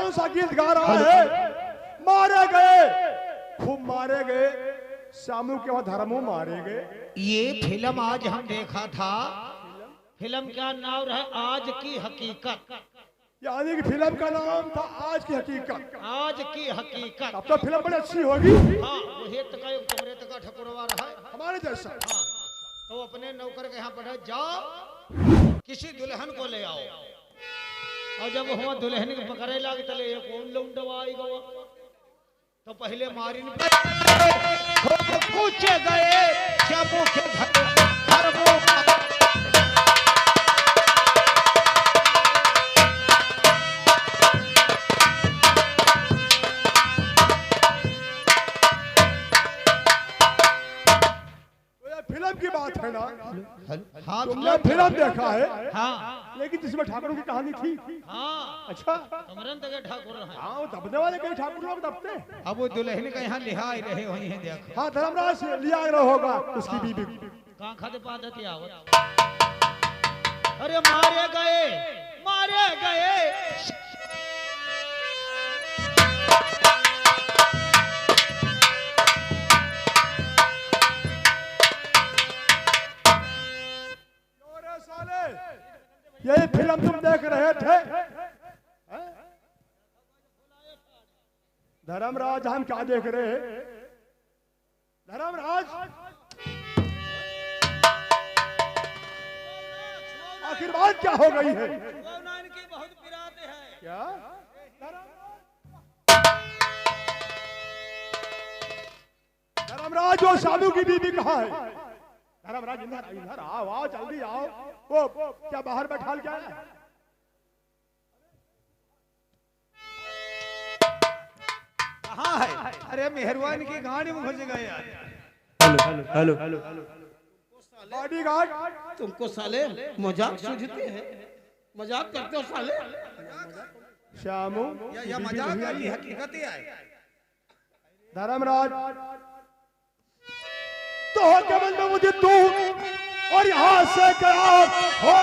कौन सा गीत गा रहा है? मारे गए, खूब मारे गए, शामू के वहां धर्मों मारे गए। ये फिल्म आज हम देखा था। फिल्म का नाम है आज की हकीकत। यानी कि फिल्म का नाम था आज की हकीकत। आज की हकीकत। अब तो फिल्म बड़ी अच्छी होगी। हाँ, वही तक कमरे तक ठकुरवा रहा है हमारे जैसा। हाँ, तो अपने नौकर के यहाँ पढ़े जाओ, किसी दुल्हन को ले आओ। और जब हुआ दुल्हन के पकड़े लागे तले ये कौन लौंडवा आई गवा, तो पहले मारी पूछे गए शामू के घर वो फिल्म की बात है ना? हाँ, तुमने फिल्म देखा है? हाँ, लेकिन जिसमें ठाकुर की कहानी थी। हाँ, अच्छा, कमरन तक ठाकुर है। हाँ, वो दबने वाले कई ठाकुर लोग दबते। अब वो दुल्हन का यहाँ लिहाई रहे हुए हैं देखो। हाँ, धर्मराज से लिया रहा होगा उसकी बीबी। कहाँ खाते पादती आवत। अरे मारे गए, मारे गए। यही फिल्म तुम देख रहे थे? धर्मराज, हम क्या देख रहे हैं? धर्मराज, आखिर बात क्या हो गई है? की बहुत पिराते हैं। क्या? धर्मराज, वो शामू की बीबी कहाँ है? धर्मराज, इधर इधर आओ, आओ जल्दी आओ। वो क्या बाहर बैठा क्या है? कहाँ है? अरे मेहरबान की गाड़ी में घुस गए यार। Hello hello hello. बॉडीगार्ड, तुमको साले मजाक सूझते हैं? मजाक करते हो साले? शामू या मजाक है, ये हकीकत ही है। धर्मराज, तो हो के बंदे मुझे तू, और यहां से क्या हो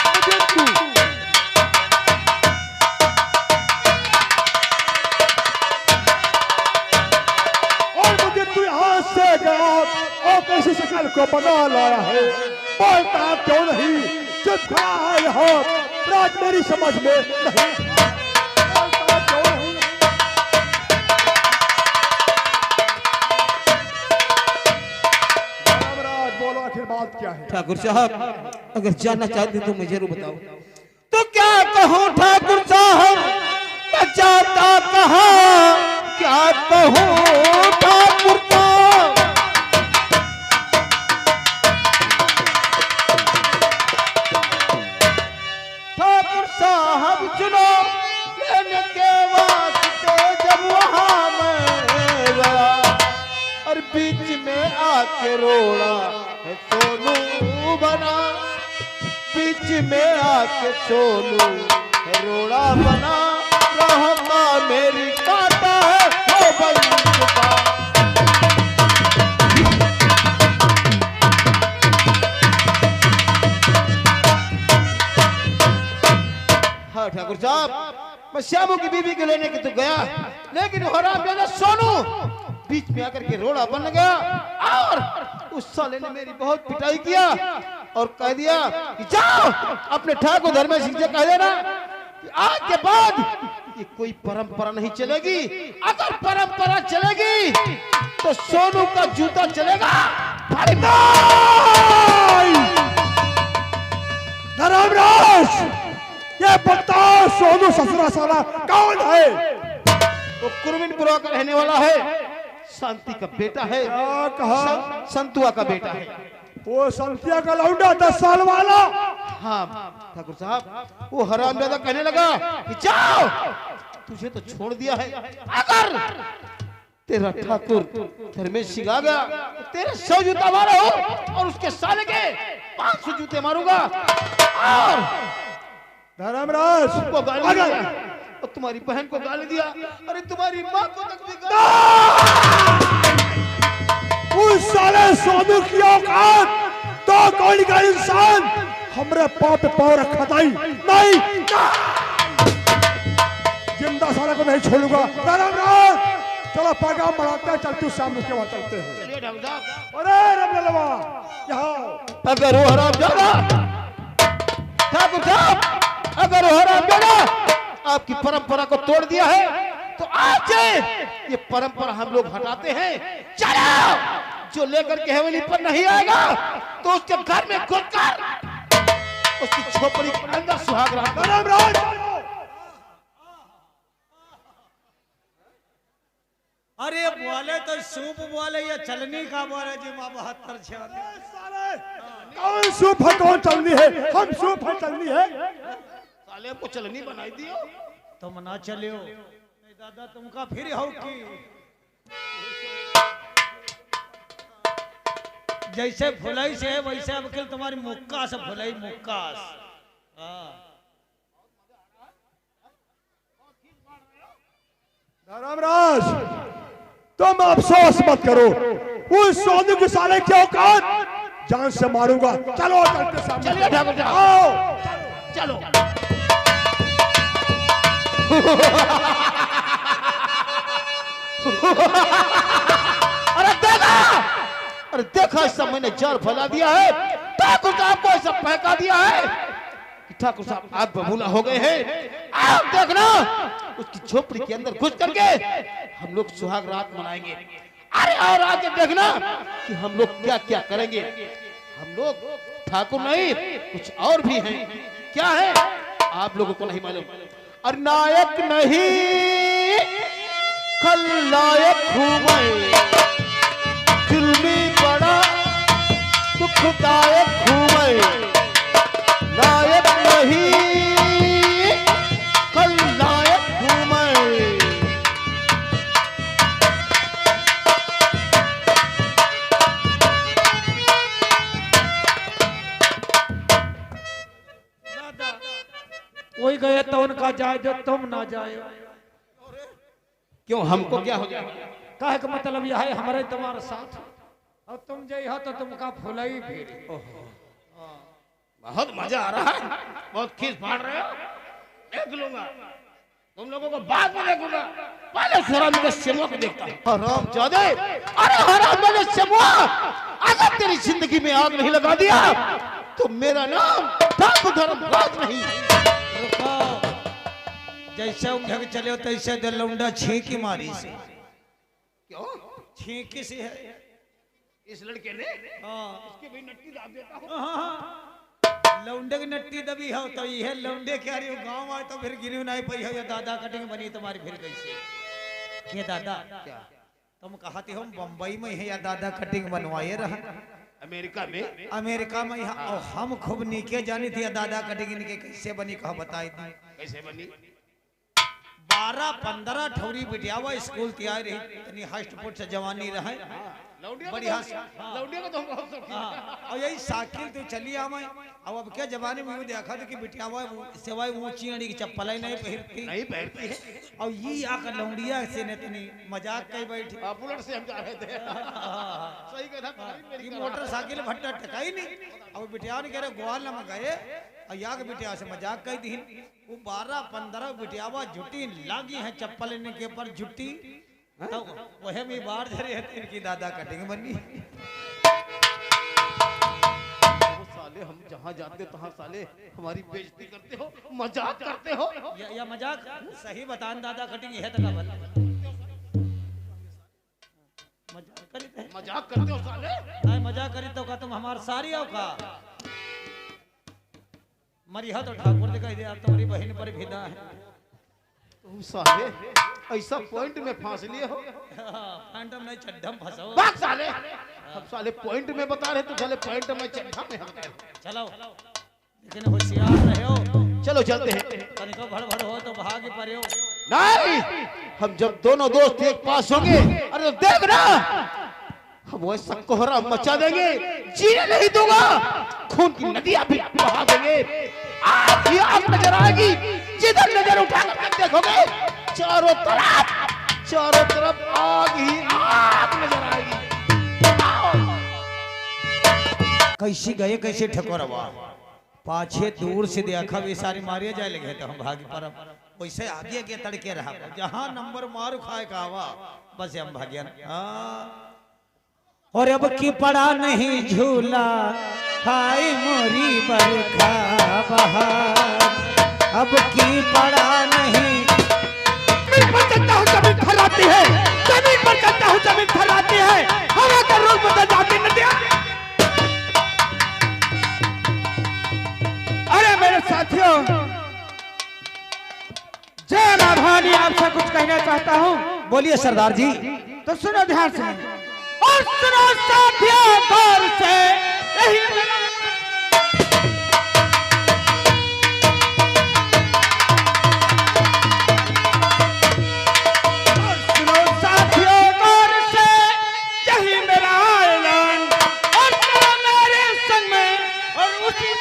मुझे तू। और मुझे तू यहां से गया और कैसी शक्ल को बना लाया है? बोलता क्यों नहीं? चुप खड़ा है यहाँ, राज मेरी समझ में नहीं। बोलता क्यों नहीं? आखिर बात क्या है? ठाकुर साहब, अगर जानना चाहते तो मुझे जरूर बताओ। तो क्या कहूँ ठाकुर साहब, मैं चाहता कहाँ, क्या कहूँ ठाकुर साहब। ठाकुर साहब सुनो, लेने के वास्ते जब वहाँ मैं गया, और बीच में आके रोड़ा सोनू बना, बीच में आके सोनू रोड़ा बना, रहमा मेरी काटा है वो बंद का। हाँ ठाकुर साहब, मैं श्यामू की बीबी के लेने के तो गया, लेकिन हो रहा सोनू बीच में आकर के रोड़ा बन गया, और उस साले ने मेरी बहुत पिटाई किया और कह दिया कि जाओ अपने ठाकुर धर्मेश सिंह से कह देना कि आज के बाद ये कोई परंपरा नहीं चलेगी। अगर परंपरा चलेगी तो सोनू का जूता चलेगा। धर्मराज, ये बताओ सोनू ससुरा साला कौन है? वो कुरमिनपुरा का रहने वाला है, शांति का बेटा है, कहा? संतुआ का बेटा है। वो संतिया का लौंडा 10 साल वाला। हाँ ठाकुर साहब, वो हरामजादा कहने लगा कि जाओ, तुझे तो छोड़ दिया है, अगर तेरा ठाकुर धर्मेश सिंह आ गया तो तेरे 100 जूता मारा हो, और उसके साले के 500 जूते मारूंगा। और धर्मराज तुमको गाली दिया, और तुम्हारी बहन को गाली दिया, अरे तुम्हारी माँ को तक भी उस साले सोनू की औकात तो कौन का इंसान हमरे पाँव पे पाँव रखा था नहीं। गंदा साला को नहीं छोड़ूंगा। धर्मराज चलो पैगाम बढ़ाते हैं, चलते शाम के वहां चलते हैं। चलिए ठाकुर साहब। अरे रमलवा यहाँ अगर वो हरामजादा ठाकुर साहब, अगर वो हरामजादा आपकी परंपरा को तोड़ दिया है तो आज ये परंपरा हम लोग हटाते हैं। चलो, जो लेकर के हवेली पर नहीं आएगा तो उसके घर में घुसकर उसकी झोपड़ी के अंदर सुहाग रात। धर्मराज अरे बोले तो सूप बोले या चलनी का बोले जी माँ 72 साले कौन सूप है, कौन चलनी है? हम सूप है, चलनी है। साले को चलनी बनाई दियो। तुम ना चलियो नहीं दादा तुमका फिर हो की जैसे फुलाई से है वैसे अब कल तुम्हारी मुक्का से फुलाई मुक्का। धर्मराज तुम अफसोस मत करो, उस सोनू के साले की औकात जान से मारूंगा। चलो चलते सामने। चलिए ठाकुर साहब। आओ चलो। अरे देखा, अरे देखा, इस सब मैंने जाल फैला दिया है। ठाकुर साहब को ऐसा फेंका दिया है कि ठाकुर साहब आग बबूला हो गए हैं। आप देखना, उसकी झोपड़ी के अंदर घुस करके हम लोग सुहाग रात मनाएंगे। अरे और आज देखना कि हम लोग क्या क्या करेंगे। हम लोग ठाकुर नहीं कुछ और भी हैं। क्या है आप लोगों को नहीं मालूम। और नायक नहीं खलनायक हूँ मैं, जुल्मी बड़ा दुखदायक हूँ मैं। नायक नहीं खलनायक हूँ मैं। वही गए तो उनका जाए जो तुम ना जाए। क्यों, हमको क्या हो जाएगा? कहे का मतलब यह है हमारे तुम्हारे साथ और तुम जई हो तो तुमका फुलाई फिर। बहुत मजा आ रहा है, बहुत खींच फाड़ रहे हो। देख लूंगा तुम लोगों को, बाद में देखूंगा। पहले हराम के सिमुआ को देखता हूं। हराम जादे, अरे हराम के सिमुआ, अगर तेरी जिंदगी में आग नहीं लगा दिया तो मेरा नाम ठाकुर धर्मराज नहीं। जैसे उठक चले तैसे दलौंडा छींकी मारी से। क्यों? छींकी से है इस लड़के ने इसकी भी नट्टी दाब देता हूं। लौंडे की नट्टी दबी हो तो यह लौंडे क्या रही हो गांव आए तो फिर गिनी नहीं पई हो। ये दादा कटिंग बनी तुम्हारी फिर कैसे? ये दादा क्या तुम कहते हो बम्बई में है या दादा कटिंग बनवाए रहा अमेरिका में? अमेरिका में यहाँ और हम खूब नीके जानी थी दादा कटिंग इनके कैसे बनी कहा बताई थी। कैसे बनी? 12-15 ठौरी बिटियावा स्कूल तैयार रही इतनी हष्ट पुष्ट से जवानी रहे बढ़िया। लौंडिया को तो हम बहुत शौकीन हैं। और यही साइकिल तो चली आवे। अब क्या जमाने में देखा था कि बिटियावा सिवाय ऊंची अड़ी की चप्पल ही नहीं पहनती नहीं पहनती है। और ये आकर लौंडिया से ने इतनी मजाक कई बैठी। बुलेट से हम जा रहे थे। सही कहा ये मोटरसाइकिल भट्टा टकाई नहीं। अब बिटिया ने कह रहे ग्वाल में गए और या के बिटिया से मजाक कई दी। वो 12-15 बिटियावा जुटी लागी है चप्पल इनके ऊपर जुटी तो वह में बाढ़ धरे है इनकी दादा कटिंग बनी। साले हम जहाँ जाते हो तहाँ साले हमारी बेइज्जती करते हो, मजाक करते हो। या मजाक सही बतान दादा कटिंग है तो का बन मजाक करते हो साले। नहीं मजाक करी तो का तुम हमार सारी हो का मरिया तो ठाकुर दिखाई दे तुम्हारी बहन पर फिदा है। तुम साले ऐसा पॉइंट में फांस लिए हो। फैंटम नहीं चड्ढम फंसो। बात साले, हम साले पॉइंट में बता रहे तो साले पॉइंट में चड्ढा में हम गए। चलो लेकिन होशियार रहे हो। चलो चलते हैं। तनिको भड़ हो तो भाग पड़े हो। नहीं, हम जब दोनों दोस्त एक पास होंगे, अरे देख ना हम वैसा कोहरा मचा देंगे, जीने नहीं दूंगा, खून की नदियां भी बहा देंगे। आग ही आग नजर आएगी, जिधर नजर उठाकर देखोगे चारों तरफ आग ही आग नजर आएगी। कैसी गए कैसे ठकोरवा पाछे दूर से देखा भी सारी मारिए जाए लगे तो हम भागी पर वैसे आगे के तड़के रहा जहां नंबर मार खाए का आवा बस हम भाग्यन और अब की पड़ा नहीं झूला हाय मोरी बरखा बहार अब की पड़ा नहीं जमीन पर चलता हूँ जमीन थर्राती है जमीन पर चलता हूँ जमीन थर्राती है हवा का रूप बदल जाती नदियाँ अरे मेरे साथियों जय मां भवानी आपसे कुछ कहना चाहता हूँ बोलिए सरदार जी तो सुनो ध्यान से और सुनो साथियों गौर से यही मेरा और सुनो साथियों गौर से यही मेरा ऐलान और चलो मेरे संग में और उसी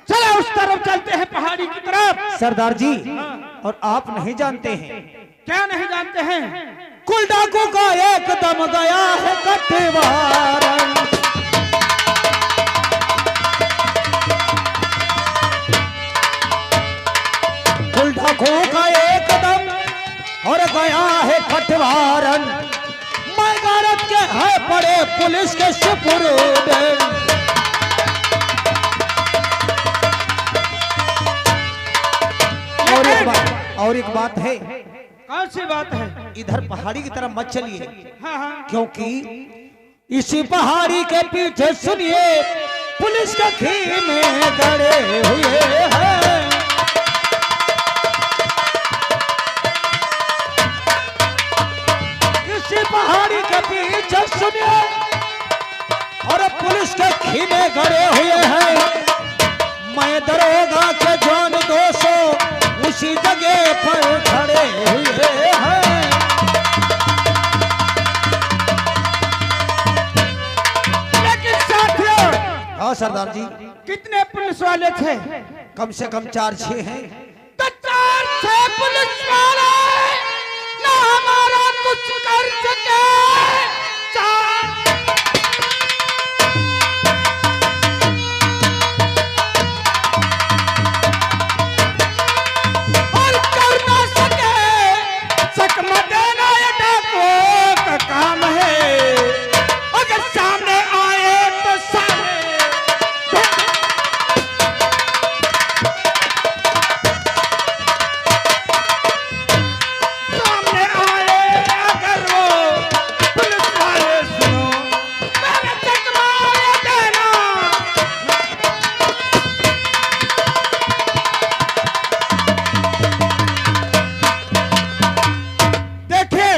चलो उस तरफ चलते हैं पहाड़ी की तरफ सरदार जी और आप नहीं जानते हैं क्या नहीं जानते हैं कुल डाकू का एकदम गया है कटवारन कुल डाकू का एकदम और गया है कटवारन मैं गारत के है बड़े पुलिस के सुपुर्द और एक बात है कौन सी बात है इधर पहाड़ी की तरफ मत चलिए हाँ हाँ क्योंकि इसी पहाड़ी के पीछे सुनिए पुलिस के खीमे गड़े हुए हैं इसी पहाड़ी के पीछे सुनिए और पुलिस के खीमे गड़े हुए हैं मैं दरोगा के जान 200 उसी जगह पर खड़े हुए हैं लेकिन साथियों हाँ सरदार जी कितने पुलिस वाले थे कम से कम 4-6 हैं तो 4-6 पुलिस वाले ना हमारा कुछ कर सके और कर ना सके चकमा देना ये डाकुओं का काम है अगर सामने आए तो सारे सामने आए अगर वो पुलिस वाले सुनो मैंने चकमा ये देना देखिए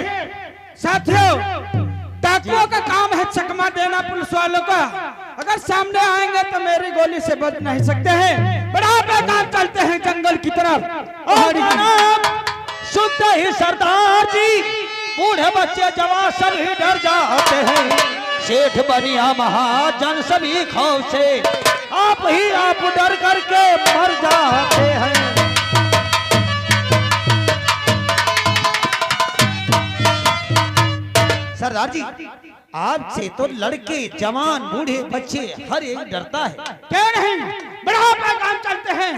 साथियों डाकुओं का काम है चकमा देना पुलिस वालों का अगर सामने आएंगे तो मेरी गोली से बच नहीं सकते हैं बड़ा पैदल चलते हैं जंगल की तरफ और शुद्ध ही सरदार जी बूढ़े बच्चे जवान सभी डर जाते हैं सेठ बनिया महाजन सभी खौफ से आप ही आप डर करके मर जाते हैं सरदार जी आपसे तो लड़के जवान बूढ़े बच्चे हर एक डरता है क्या नहीं बड़ा पैदल चलते हैं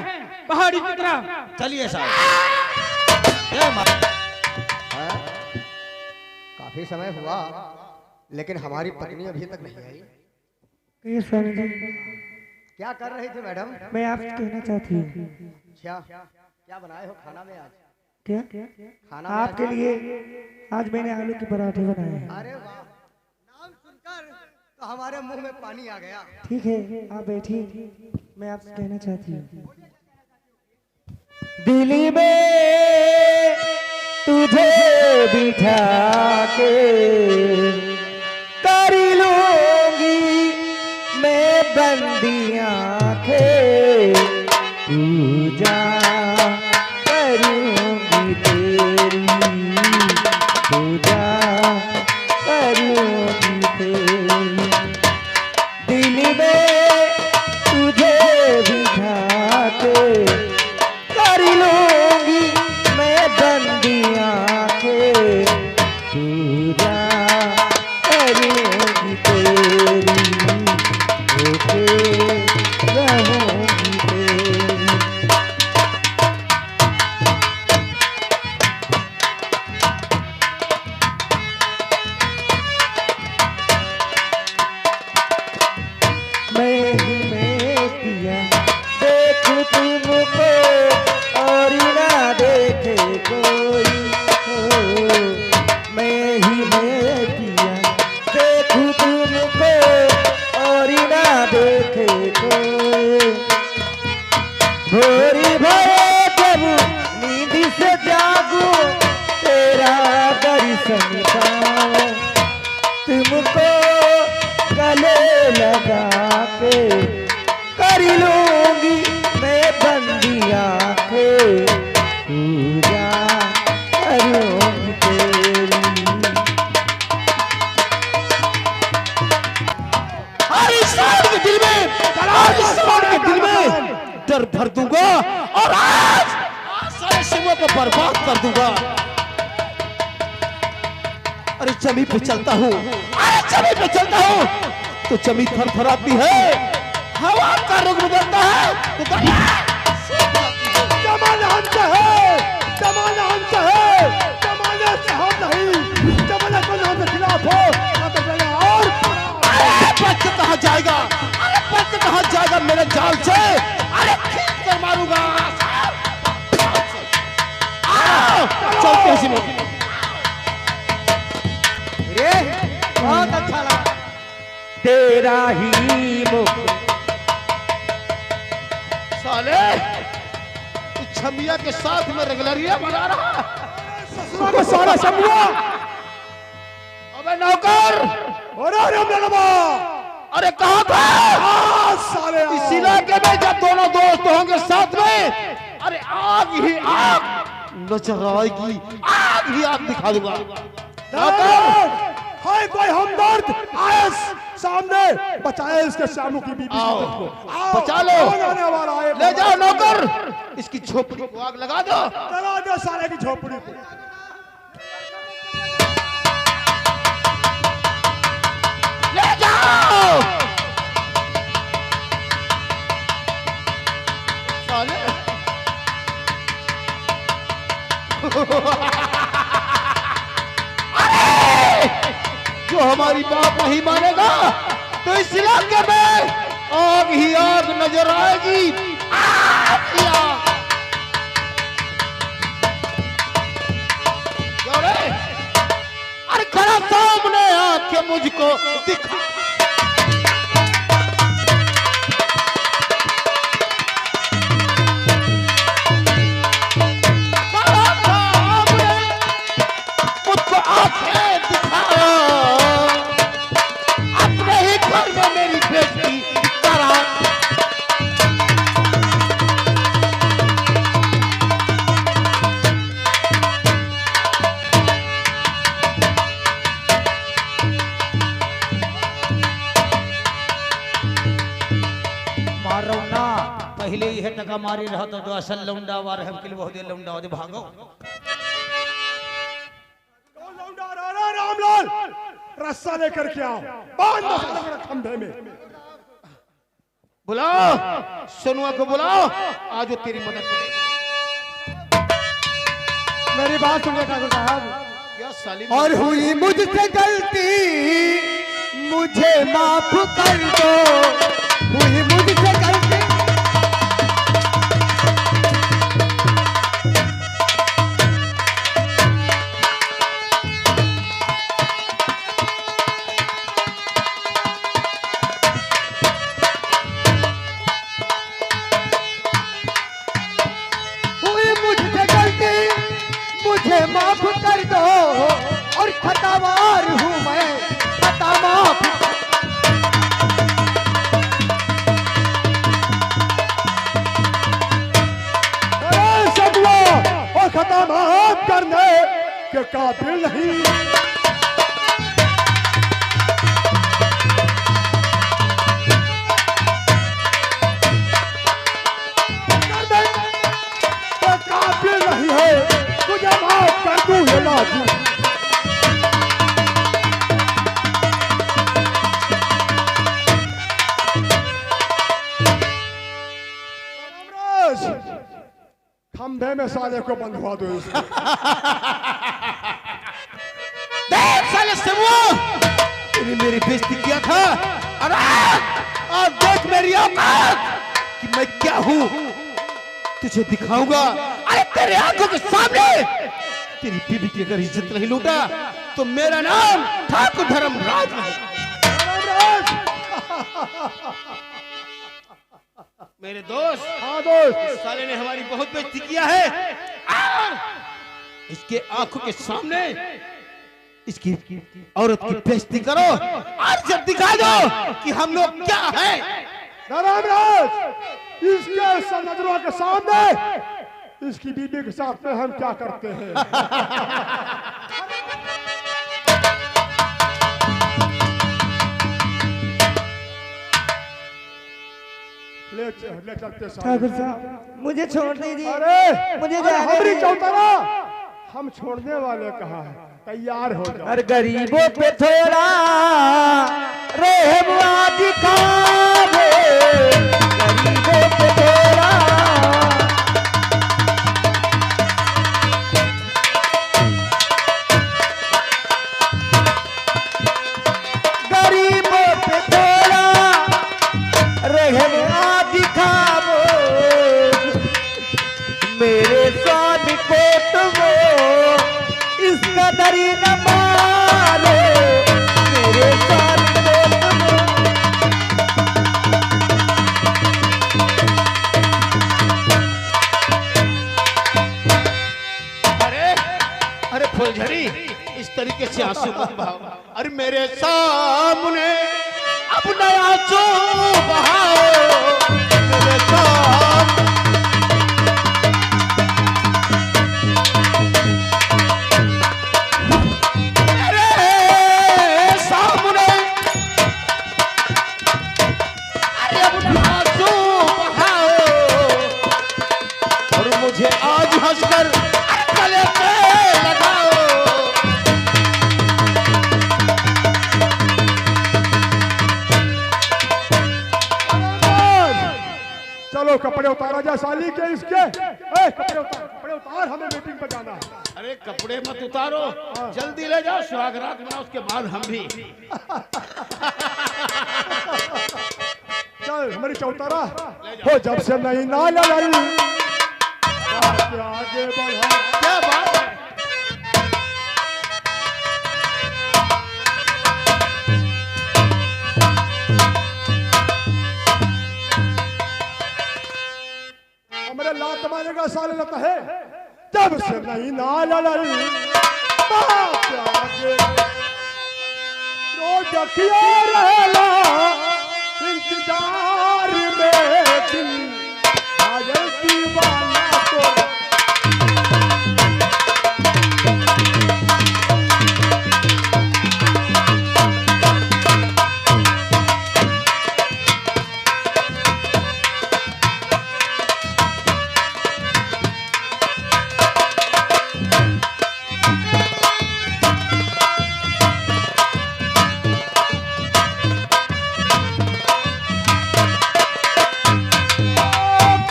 पहाड़ी की तरफ चलिए साहब जय माता काफी समय हुआ लेकिन हमारी पत्नी अभी तक नहीं आई ये स्वामी जी क्या कर रही थी मैडम मैं आपसे कहना चाहती हूँ अच्छा क्या बनाए हो खाना में आज क्या खाना में आपके लिए आज मैंने आलू के पराठे बनाए हैं अरे वाह नाम सुनकर तो हमारे मुंह में पानी आ गया ठीक है आप बैठिए मैं आपसे कहना चाहती हूँ दिल्ली में तुझे बिठा के कर लूंगी मैं बंदी आंखें पूजा करूंगी तेरी पूजा करूंगी तेरी दिल में तुझे बिठा के कर लूंगी मैं बंदी आंखें पूजा तुमको और ना देखे कोई हो, मैं ही मैं पिया देखूं तुमको और ना देखे कोई। भोरी भरे जब नींद से जागूं तेरा दर्शन पाऊं, तुमको गले लगा के कर लूंगी मैं बंदी आंखें, पूजा करूंगी तेरी। हर इंसान के दिल में, हर इंसान के दिल में डर भर दूंगा और आज सारे शिवों को बर्बाद कर दूंगा। अरे जमीन पे चलता हूँ, अरे जमीन पे चलता हूँ तो जमीन थरथराती है, हवा का रुख बदलता है तो जमाना हमसे है, जमाना हमसे है, जमाने से हम नहीं। जमाना को ना तो खिलाफ हो ना तो देना। और अरे बच कहाँ जाएगा, अरे बच कहाँ जाएगा मेरे जाल से, अरे खींच कर मारूंगा। चलते हैं शिवों। रे बहुत अच्छा लगा तेरा ही मुख। साले तू छमिया के साथ में रेगुलरिया बना रहा। ससुरा का सारा समूह। अबे नौकर, अरे रामलला, अरे कहाँ था साले इस इलाके में जब दोनों दोस्त होंगे साथ में, अरे आग ही आग नजर आएगी, आग ही आग दिखा दूंगा। नौकर हाय कोई हमदर्द आए सामने, बचाए इसके शामू की बीबी आओ, को। बचा लो। कौन आने वाला है? ले जाओ नौकर, इसकी झोपड़ी को आग लगा दो। लगा दो साले की झोपड़ी को। ले जाओ साले। अरे जो हमारी बात नहीं मानेगा तो इस इलाके में आग ही आग नजर आएगी, आग ही आग। क्यों रे? अरे खड़ा सामने आके मुझको दिखा। खड़ा सामने मुझको आंखें दिखा, अपने ही घर में मेरी बेइज्जती करा। मारो ना पहले ही है टका मारी रहा तो असल लौंडा वार हम किल बहुत लौंडा हो भागो। अरे रामलाल, रस्सा लेकर के आओ, बांध दो साले को खंभे में। बुलाओ सोनुआ को, बुलाओ आज वो तेरी मदद करेगी। मेरी बात सुनिए ठाकुर साहब। क्या साली और हुई मुझसे गलती मुझे माफ कर दो, हुई मुझसे गलती। हुई मुझसे गलती मुझे माफ कर दो, और खतावार हूँ मैं, खता माफ। अरे सगुआ और खत्म माफ करने के काबिल नहीं। कर दे, के काबिल नहीं है, तुझे माफ कर दूं ये लाजू। खंभे में साले को बंधवा दो इसको। देख साले सिमुआ, तूने मेरी बेइज्जती किया था, और आज देख मेरी औकात कि मैं क्या हूँ। तुझे दिखाऊंगा। अरे तेरे आंखों के सामने तेरी बीबी की अगर इज्जत नहीं लूटा तो मेरा नाम ठाकुर धर्मराज है। मेरे दोस्त, हाँ दोस्त, इस साले ने हमारी बहुत बेइज्जती किया है। और इसके आंखों के सामने इसकी औरत की बेइज्जती करो और जब दिखा दो कि हम लोग क्या हैं। धर्मराज, इसके नजरों के सामने इसकी बीबी के साथ में हम क्या करते हैं? ले चलते ठाकुर साहब मुझे छोड़ दीजिए। अरे मुझे अरे जाने हमारी दीजिए। चौतारा, हम छोड़ने वाले कहाँ हैं? तैयार हो जाओ। और गरीबों पे थोड़ा रहम दिखावे, गरीबों पे थोड़ा। गरीबों पे थोड़ा रहम दिखावो, मेरे स्वामी को तुम इस कदर ही न मारो, मेरे स्वामी को तुम। अरे अरे फुलझड़ी, इस तरीके से आंसू मत बहाओ। अरे मेरे सामने अपना आंसू बहाओ, मेरे सामने। मेरे सामने अरे अपना आंसू बहाओ और मुझे आज हंसकर गले पे लगाओ। चलो कपड़े उतारा जा साली के इसके। कपड़े उतार, हमें मीटिंग पर जाना है। अरे कपड़े मत उतारो, जल्दी ले जाओ, सुहागरात मनाओ, उसके बाद हम भी। चल हमारी चौतारा हो, जब से नहीं ना लड़ल आगे बढ़ा। क्या बात है। हमारे लात मारने का साल लगता है, जब से नहीं ना लड़ल बात आगे। रोज किया रहला इंतजार में दिल, आजल दीवाना तो।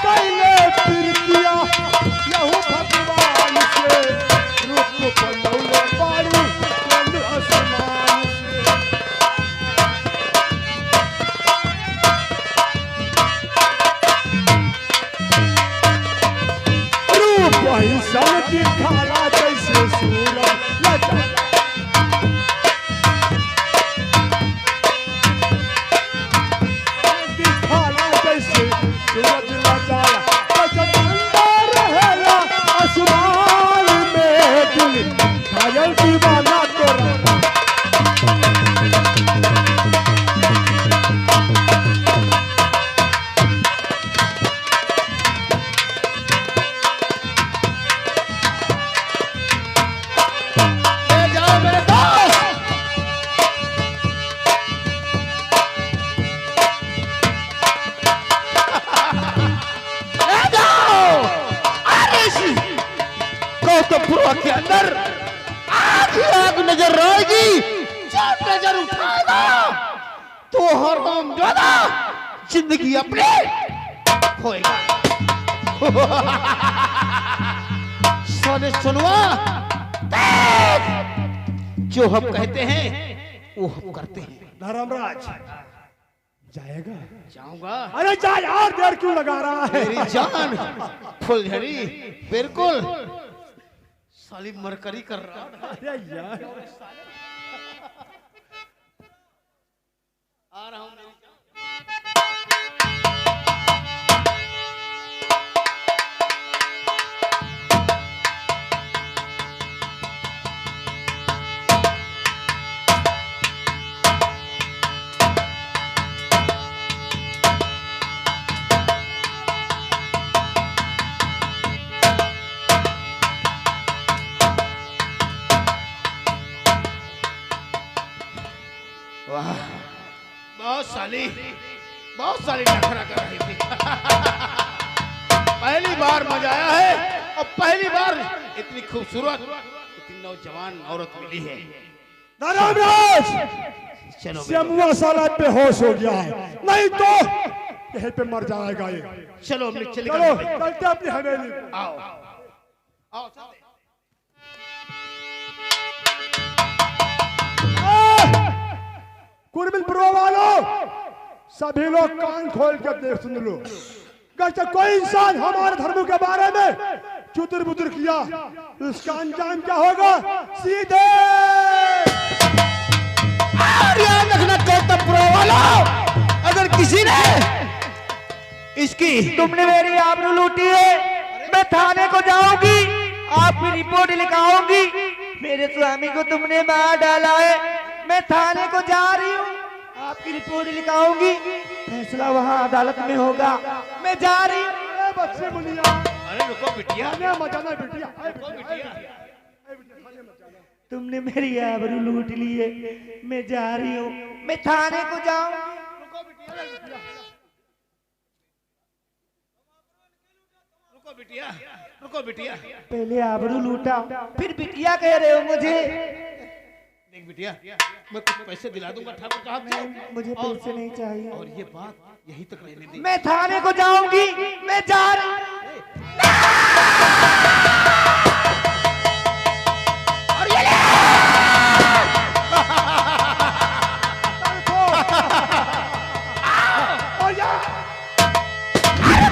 कैले प्रीतिया यहू भगवान से, रूप पलौले पारू चंद्र आसमान से। रूप ऐसन दिखाला जैसे सूरज लजा, दिखाला जैसे सूरज लजाला, जब अंदर रहेला आसमान में दिल, घायल दीवाना तोरा। ले जाओ मेरे दोस्त। ले जाओ। अरे इसी गौतमपुरा के अंदर आग ही आग नजर आएगी। जब नजर उठाएगा तो हरदम ज्यादा जिंदगी अपने खोएगा। सोने सुनवा, देख, जो हम कहते हैं वो हम करते हैं। धर्मराज, जाएगा? जाऊंगा। अरे जा यार, देर क्यों लगा रहा है? मेरी जान फुलझड़ी बिल्कुल साली मरकरी कर रहा है। अरे यार, आ रहा हूं मेरी वाह, बहुत साली नखरा कर रही थी। पहली बार मजा आया है और पहली बार इतनी खूबसूरत इतनी नौजवान औरत मिली है। रामराज, चलो श्यामुआ साला बेहोश हो गया है, नहीं तो यहीं पे मर जाएगा ये। चलो हमने चले चलो चलते अपनी हवेली। आओ आओ चलते। कुर्बिलपुर वालों, सभी लोग कान खोल कर देख सुन लो। अगर कोई इंसान हमारे धर्म के बारे में चुतर बुतर किया, उसका अंजाम क्या होगा? सीधे याद रखना गौतमपुर वालों, अगर किसी ने इसकी तुमने मेरी आबरू लूटी है, मैं थाने को जाऊंगी, आपकी रिपोर्ट लिखाऊंगी। मेरे स्वामी को तुमने मार डाला है, मैं थाने को जा रही हूँ, आपकी रिपोर्ट लिखाऊंगी, फैसला वहाँ अदालत में होगा। मैं जा रही हूँ। ए बच्चे मुनिया, अरे रुको बिटिया, खाने मत जाना बिटिया। रुको बिटिया। खाने मत जाना। तुमने मेरी आबरू लूट ली है, मैं जा रही हूँ, मैं थाने को जाऊंगी। रुको बिटिया, रुको बिटिया। पहले आबरू लूटा, फिर बिटिया कह रहे हो मुझे। देख बिटिया, मैं कुछ पैसे दिला दूंगा ठाकुर साहब को। मुझे पैसे नहीं चाहिए, और ये बात यहीं तक रहने दी। मैं थाने को जाऊंगी, मैं जा रही हूँ।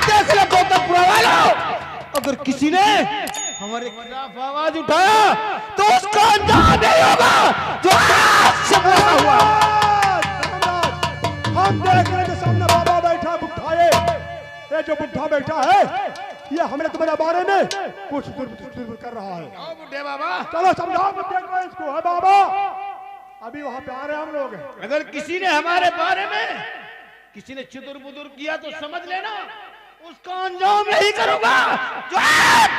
देख लो गौतमपुर वालों, अगर किसी ने हमारे खिलाफ आवाज उठाया तो उसका अंजाम नहीं होगा जो आज से बोला हुआ। हम देख रहे हैं सामने बाबा बैठा बुढ़ाए, ये जो बुढ़ा बैठा है, ये हमने तुम्हारे बारे में कुछ दुर्बुद्ध कर रहा है। आओ बुढ़े बाबा, चलो समझाओ देखो इसको। है बाबा, अभी वहां पे आ रहे हैं हम लोग। अगर किसी ने हमारे बारे में किसी ने चुदुर बुदुर किया तो समझ लेना उसका अंजाम नहीं करूंगा जो आज